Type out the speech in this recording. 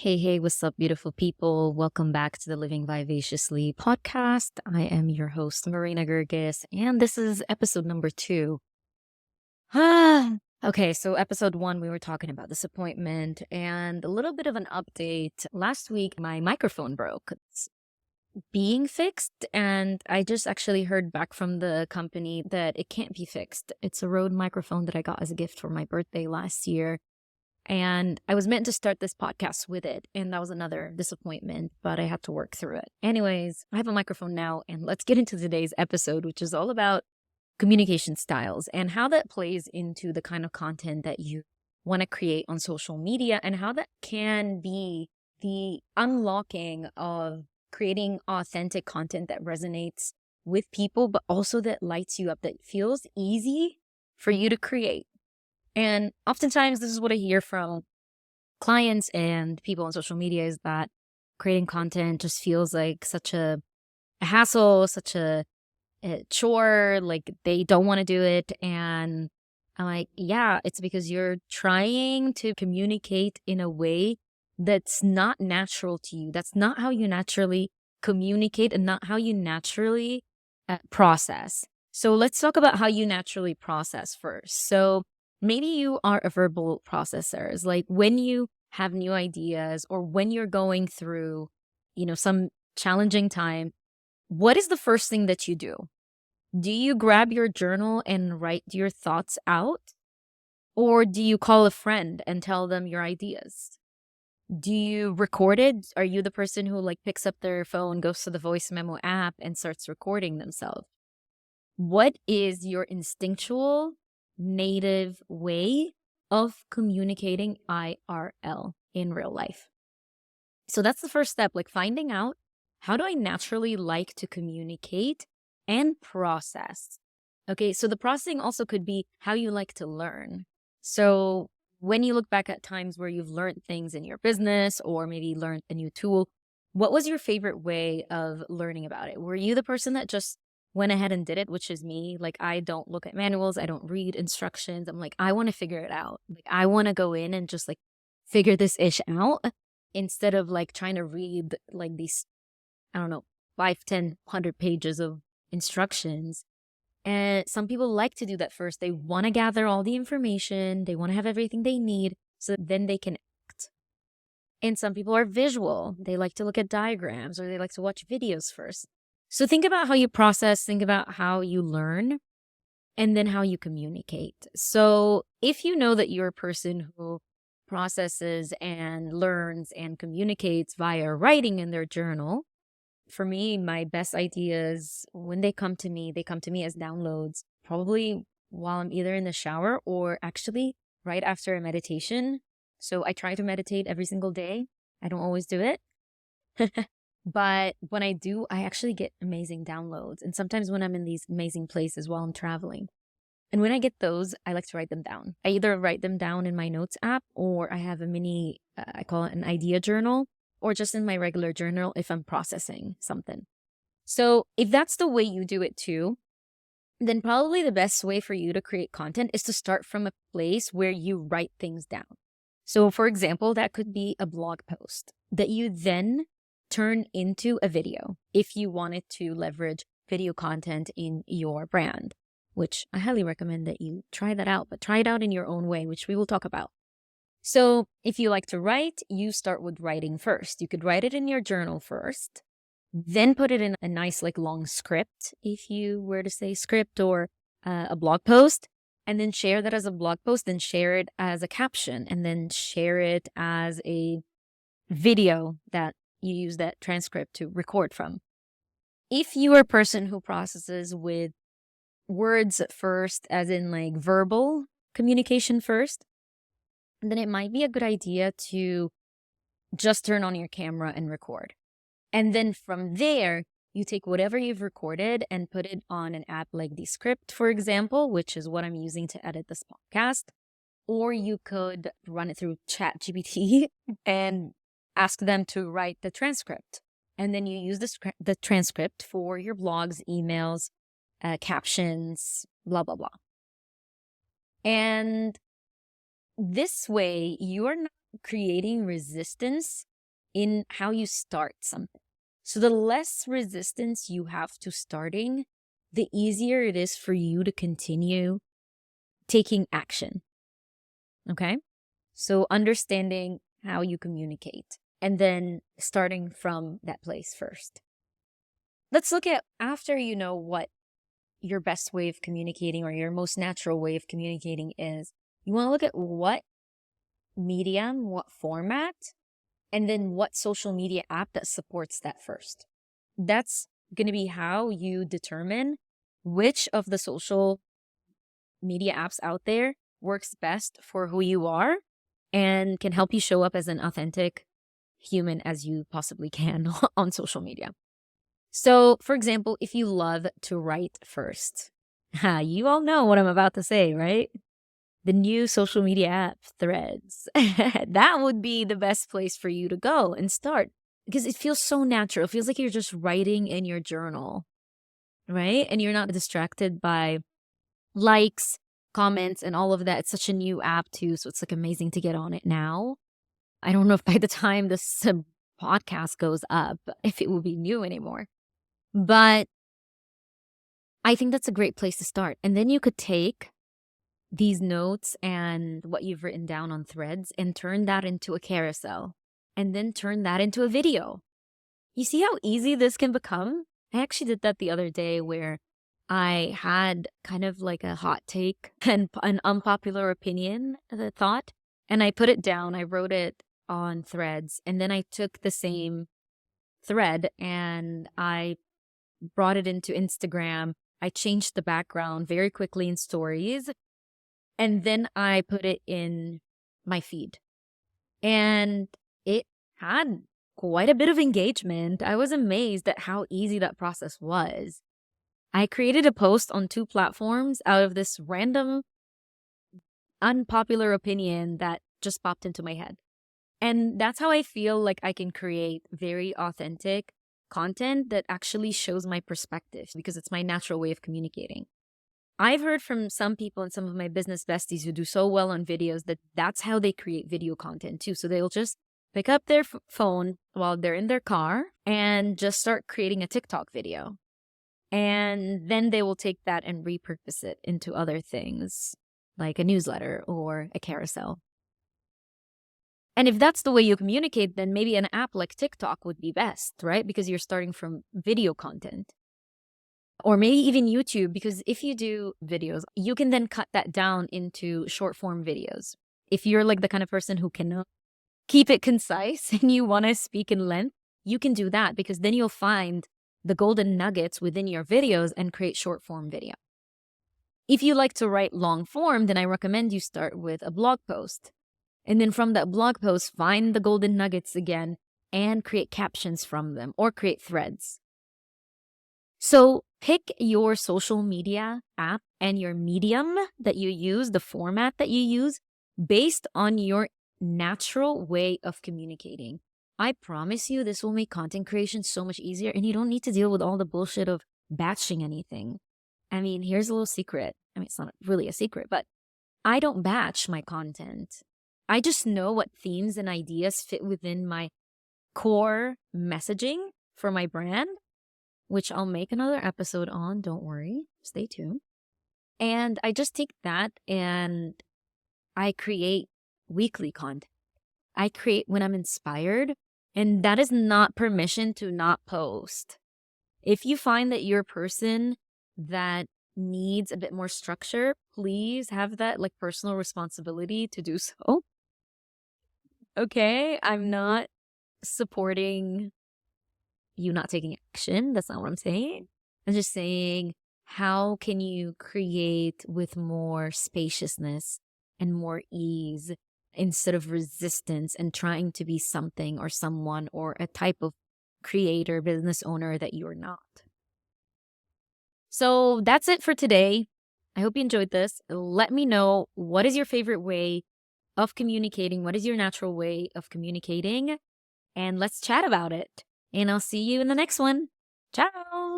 Hey, what's up, beautiful people? Welcome back to the Living Vivaciously podcast. I am your host, Marina Gergis, and this is episode number 2. Okay, so episode 1, we were talking about disappointment and a little bit of an update. Last week, my microphone broke. It's being fixed, and I just actually heard back from the company that it can't be fixed. It's a Rode microphone that I got as a gift for my birthday last year. And I was meant to start this podcast with it, and that was another disappointment, but I had to work through it. Anyways, I have a microphone now, and let's get into today's episode, which is all about communication styles and how that plays into the kind of content that you want to create on social media and how that can be the unlocking of creating authentic content that resonates with people, but also that lights you up, that feels easy for you to create. And oftentimes, this is what I hear from clients and people on social media is that creating content just feels like such a hassle, such a chore, like they don't want to do it. And I'm like, yeah, it's because you're trying to communicate in a way that's not natural to you. That's not how you naturally communicate and not how you naturally process. So let's talk about how you naturally process first. So maybe you are a verbal processor. It's like when you have new ideas or when you're going through, some challenging time, what is the first thing that you do? Do you grab your journal and write your thoughts out? Or do you call a friend and tell them your ideas? Do you record it? Are you the person who picks up their phone, goes to the voice memo app and starts recording themselves? What is your instinctual native way of communicating IRL in real life? So that's the first step, finding out, how do I naturally like to communicate and process? Okay, so the processing also could be how you like to learn. So when you look back at times where you've learned things in your business or maybe learned a new tool, what was your favorite way of learning about it? Were you the person that just went ahead and did it, which is me? I don't look at manuals. I don't read instructions. I'm like, I want to figure it out. I want to go in and just figure this ish out instead of trying to read these, I don't know, 5, 10, 100 pages of instructions. And some people like to do that first. They want to gather all the information. They want to have everything they need so then they can act. And some people are visual. They like to look at diagrams or they like to watch videos first. So think about how you process, think about how you learn, and then how you communicate. So if you know that you're a person who processes and learns and communicates via writing in their journal, for me, my best ideas, when they come to me as downloads, probably while I'm either in the shower or actually right after a meditation. So I try to meditate every single day. I don't always do it. But when I do, I actually get amazing downloads. And sometimes when I'm in these amazing places while I'm traveling. And when I get those, I like to write them down. I either write them down in my notes app or I have a mini, I call it an idea journal, or just in my regular journal if I'm processing something. So if that's the way you do it too, then probably the best way for you to create content is to start from a place where you write things down. So for example, that could be a blog post that you then turn into a video if you wanted to leverage video content in your brand, which I highly recommend that you try that out, but try it out in your own way, which we will talk about. So if you like to write, you start with writing first. You could write it in your journal first, then put it in a nice long script, if you were to say script, or a blog post, and then share that as a blog post, then share it as a caption, and then share it as a video that you use that transcript to record from. If you are a person who processes with words first, as in verbal communication first, then it might be a good idea to just turn on your camera and record. And then from there, you take whatever you've recorded and put it on an app like Descript, for example, which is what I'm using to edit this podcast. Or you could run it through ChatGPT and ask them to write the transcript. And then you use the transcript for your blogs, emails, captions, blah, blah, blah. And this way, you are not creating resistance in how you start something. So the less resistance you have to starting, the easier it is for you to continue taking action. Okay? So understanding how you communicate and then starting from that place first. Let's look at after you know what your best way of communicating or your most natural way of communicating is. You want to look at what medium, what format, and then what social media app that supports that first. That's going to be how you determine which of the social media apps out there works best for who you are and can help you show up as an authentic human as you possibly can on social media. So, for example, if you love to write first, you all know what I'm about to say, right? The new social media app, Threads. That would be the best place for you to go and start because it feels so natural. It feels like you're just writing in your journal, right? And you're not distracted by likes, comments, and all of that. It's such a new app, too. So it's like amazing to get on it now. I don't know if by the time this podcast goes up, if it will be new anymore. But I think that's a great place to start. And then you could take these notes and what you've written down on Threads and turn that into a carousel and then turn that into a video. You see how easy this can become? I actually did that the other day where I had kind of like a hot take and an unpopular opinion, the thought, and I put it down. I wrote it on Threads, and then I took the same thread and I brought it into Instagram. I changed the background very quickly in stories, and then I put it in my feed. And it had quite a bit of engagement. I was amazed at how easy that process was. I created a post on 2 platforms out of this random unpopular opinion that just popped into my head. And that's how I feel like I can create very authentic content that actually shows my perspective because it's my natural way of communicating. I've heard from some people and some of my business besties who do so well on videos that that's how they create video content too. So they'll just pick up their phone while they're in their car and just start creating a TikTok video. And then they will take that and repurpose it into other things like a newsletter or a carousel. And if that's the way you communicate, then maybe an app like TikTok would be best, right? Because you're starting from video content. Or maybe even YouTube, because if you do videos, you can then cut that down into short form videos. If you're like the kind of person who can keep it concise and you want to speak in length, you can do that because then you'll find the golden nuggets within your videos and create short form video. If you like to write long form, then I recommend you start with a blog post. And then from that blog post, find the golden nuggets again and create captions from them or create threads. So pick your social media app and your medium that you use, the format that you use, based on your natural way of communicating. I promise you this will make content creation so much easier and you don't need to deal with all the bullshit of batching anything. I mean, here's a little secret. I mean, it's not really a secret, but I don't batch my content. I just know what themes and ideas fit within my core messaging for my brand, which I'll make another episode on. Don't worry. Stay tuned. And I just take that and I create weekly content. I create when I'm inspired, and that is not permission to not post. If you find that you're a person that needs a bit more structure, please have that like personal responsibility to do so. Okay, I'm not supporting you not taking action. That's not what I'm saying. I'm just saying, how can you create with more spaciousness and more ease instead of resistance and trying to be something or someone or a type of creator, business owner that you're not? So that's it for today. I hope you enjoyed this. Let me know, what is your favorite way of communicating? What is your natural way of communicating? And let's chat about it. And I'll see you in the next one. Ciao.